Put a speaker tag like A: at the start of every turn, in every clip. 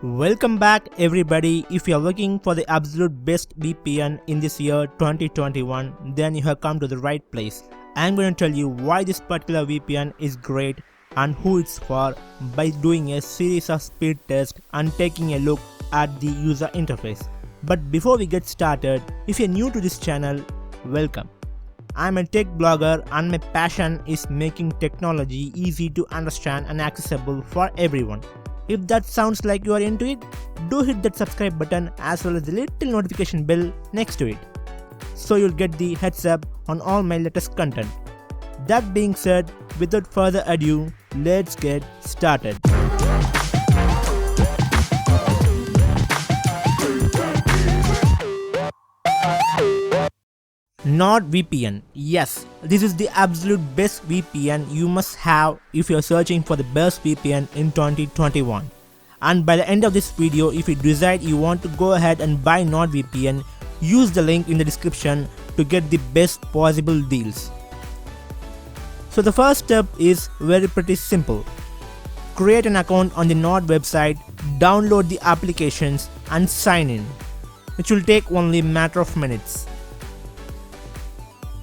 A: Welcome back everybody. If you are looking for the absolute best VPN in this year 2021, then you have come to the right place. I am going to tell you why this particular VPN is great and who it's for by doing a series of speed tests and taking a look at the user interface. But before we get started, if you're new to this channel, welcome. I'm a tech blogger and my passion is making technology easy to understand and accessible for everyone. If that sounds like you are into it, do hit that subscribe button as well as the little notification bell next to it, so you'll get the heads up on all my latest content. That being said, without further ado, let's get started. NordVPN. Yes, this is the absolute best VPN you must have if you're searching for the best VPN in 2021. And by the end of this video, if you decide you want to go ahead and buy NordVPN, use the link in the description to get the best possible deals. So the first step is very pretty simple. Create an account on the Nord website, download the applications and sign in, which will take only a matter of minutes.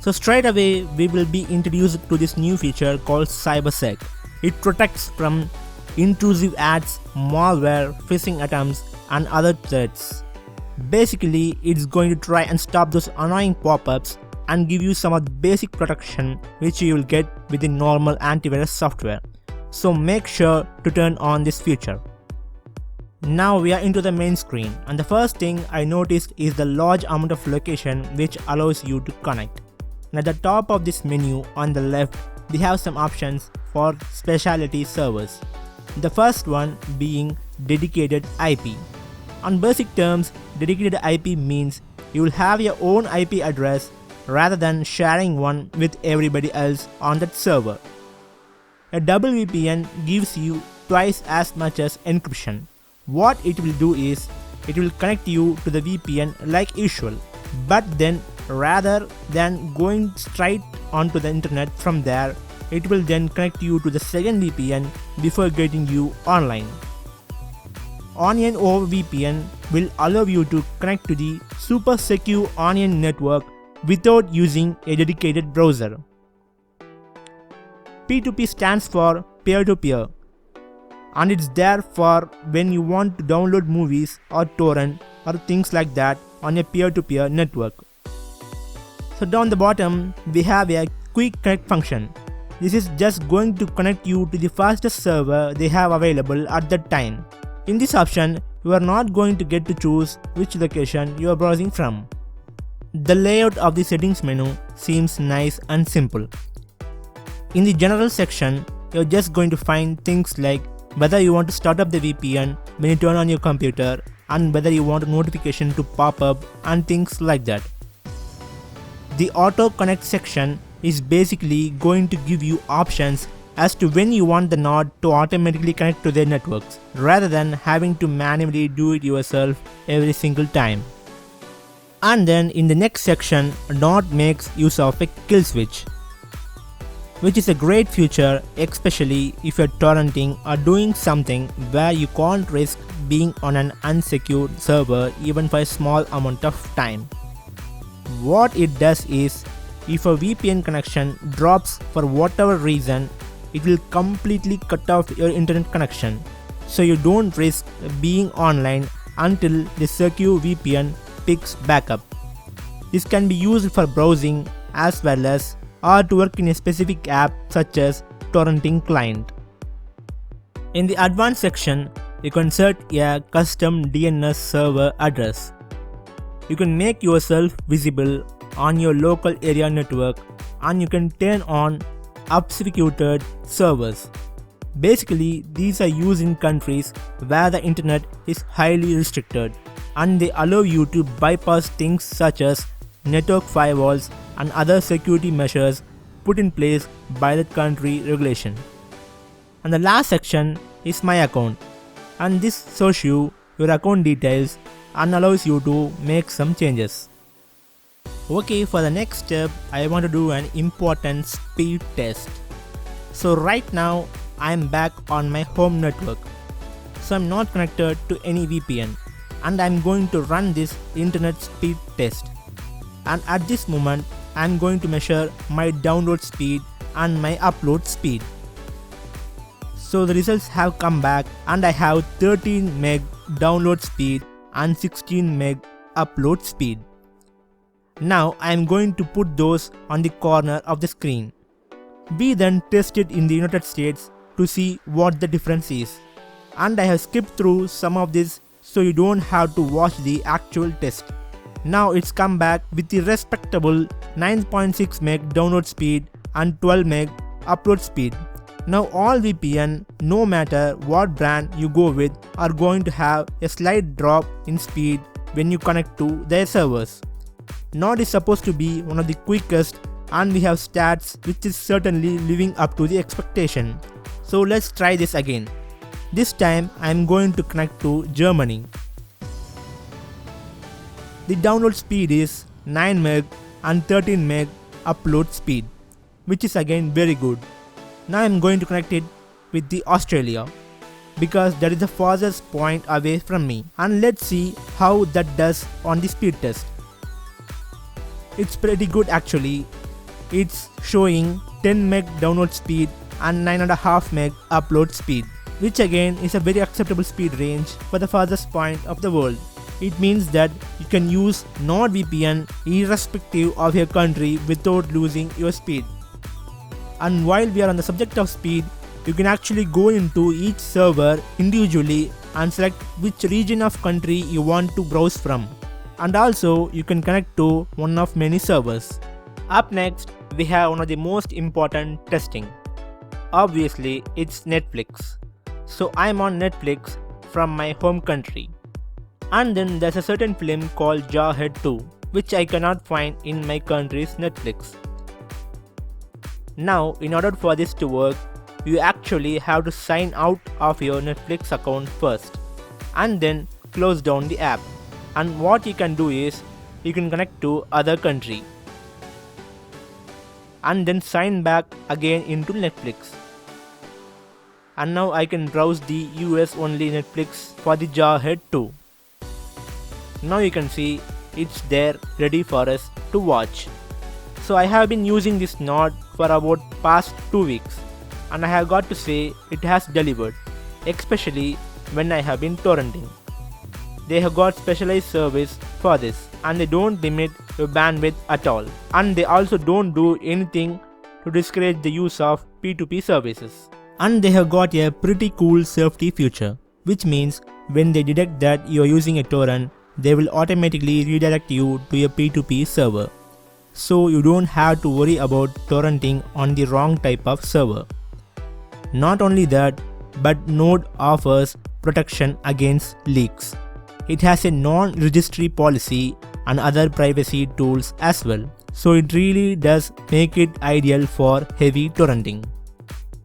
A: So straight away we will be introduced to this new feature called CyberSec. It protects from intrusive ads, malware, phishing attempts and other threats. Basically it's going to try and stop those annoying pop-ups and give you some of the basic protection which you will get with the normal antivirus software. So make sure to turn on this feature. Now we are into the main screen, and the first thing I noticed is the large amount of location which allows you to connect. And at the top of this menu on the left, we have some options for specialty servers. The first one being dedicated IP. On basic terms, dedicated IP means you will have your own IP address rather than sharing one with everybody else on that server. A double VPN gives you twice as much as encryption. What it will do is, it will connect you to the VPN like usual, but then rather than going straight onto the internet from there, it will then connect you to the second VPN before getting you online. Onion over VPN will allow you to connect to the super secure Onion network without using a dedicated browser. P2P stands for peer-to-peer, and it's there for when you want to download movies or torrent or things like that on a peer-to-peer network. So down the bottom we have a quick connect function. This is just going to connect you to the fastest server they have available at that time. In this option, you are not going to get to choose which location you are browsing from. The layout of the settings menu seems nice and simple. In the general section, you are just going to find things like whether you want to start up the VPN when you turn on your computer and whether you want a notification to pop up and things like that. The auto connect section is basically going to give you options as to when you want the Nord to automatically connect to their networks, rather than having to manually do it yourself every single time. And then in the next section, Nord makes use of a kill switch, which is a great feature especially if you're torrenting or doing something where you can't risk being on an unsecured server even for a small amount of time. What it does is, if a VPN connection drops for whatever reason, it will completely cut off your internet connection, so you don't risk being online until the secure VPN picks back up. This can be used for browsing as well as or to work in a specific app such as torrenting client. In the advanced section, you can set a custom DNS server address. You can make yourself visible on your local area network, and you can turn on obfuscated servers. Basically, these are used in countries where the internet is highly restricted, and they allow you to bypass things such as network firewalls and other security measures put in place by the country regulation. And the last section is My Account, and this shows you your account details and allows you to make some changes. Okay, for the next step, I want to do an important speed test. So right now I am back on my home network. So I'm not connected to any VPN, and I'm going to run this internet speed test. And at this moment, I'm going to measure my download speed and my upload speed. So the results have come back, and I have 13 meg download speed and 16 meg upload speed. Now I am going to put those on the corner of the screen. We then test it in the United States to see what the difference is. And I have skipped through some of this so you don't have to watch the actual test. Now it's come back with the respectable 9.6 meg download speed and 12 meg upload speed. Now all VPN, no matter what brand you go with, are going to have a slight drop in speed when you connect to their servers. Nord is supposed to be one of the quickest, and we have stats which is certainly living up to the expectation. So let's try this again. This time I am going to connect to Germany. The download speed is 9 meg and 13 meg upload speed, which is again very good. Now I am going to connect it with the Australia, because that is the farthest point away from me, and let's see how that does on the speed test. It's pretty good actually. It's showing 10 meg download speed and 9.5 meg upload speed, which again is a very acceptable speed range for the farthest point of the world. It means that you can use NordVPN irrespective of your country without losing your speed. And while we are on the subject of speed, you can actually go into each server individually and select which region of country you want to browse from. And also you can connect to one of many servers. Up next, we have one of the most important testing. Obviously, it's Netflix. So I'm on Netflix from my home country. And then there's a certain film called Jarhead 2, which I cannot find in my country's Netflix. Now, in order for this to work, you actually have to sign out of your Netflix account first, and then close down the app. And what you can do is, you can connect to other country, and then sign back again into Netflix. And now I can browse the US only Netflix for the Jarhead 2. Now you can see it's there ready for us to watch. So I have been using this Nord for about past 2 weeks, and I have got to say it has delivered, especially when I have been torrenting. They have got specialized service for this, and they don't limit your bandwidth at all, and they also don't do anything to discourage the use of P2P services. And they have got a pretty cool safety feature, which means when they detect that you are using a torrent, they will automatically redirect you to a P2P server. So you don't have to worry about torrenting on the wrong type of server. Not only that, but Nord offers protection against leaks. It has a non-registry policy and other privacy tools as well. So it really does make it ideal for heavy torrenting.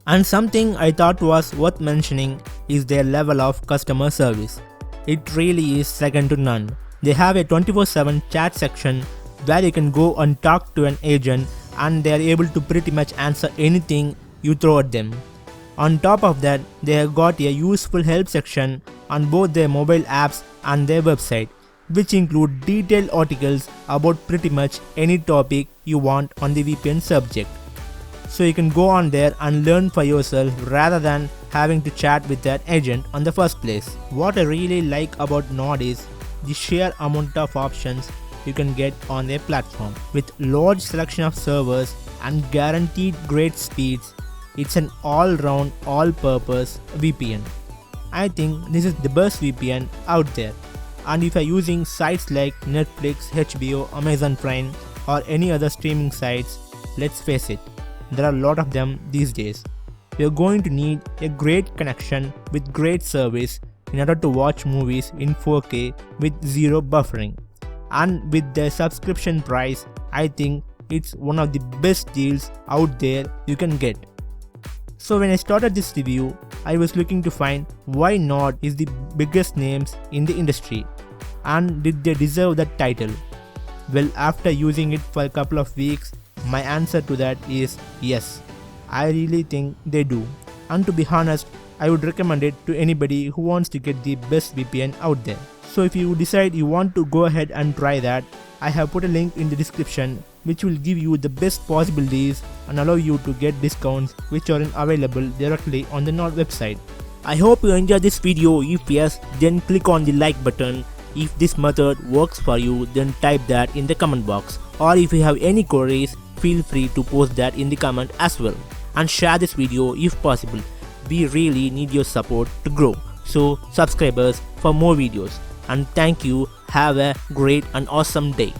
A: And something I thought was worth mentioning is their level of customer service. It really is second to none. They have a 24/7 chat section where you can go and talk to an agent, and they are able to pretty much answer anything you throw at them. On top of that, they have got a useful help section on both their mobile apps and their website, which include detailed articles about pretty much any topic you want on the VPN subject. So you can go on there and learn for yourself rather than having to chat with that agent on the first place. What I really like about Nord is the sheer amount of options you can get on their platform. With large selection of servers and guaranteed great speeds, it's an all-round, all-purpose VPN. I think this is the best VPN out there. And if you're using sites like Netflix, HBO, Amazon Prime or any other streaming sites, let's face it, there are a lot of them these days. You're going to need a great connection with great service in order to watch movies in 4K with zero buffering. And with their subscription price, I think it's one of the best deals out there you can get. So when I started this review, I was looking to find why Nord is the biggest names in the industry, and did they deserve that title? Well, after using it for a couple of weeks, my answer to that is yes. I really think they do. And to be honest, I would recommend it to anybody who wants to get the best VPN out there. So if you decide you want to go ahead and try that, I have put a link in the description which will give you the best possible deals and allow you to get discounts which aren't available directly on the Nord website. I hope you enjoyed this video. If yes, then click on the like button. If this method works for you, then type that in the comment box. Or if you have any queries, feel free to post that in the comment as well. And share this video if possible. We really need your support to grow. So subscribe us for more videos. And thank you. Have a great and awesome day.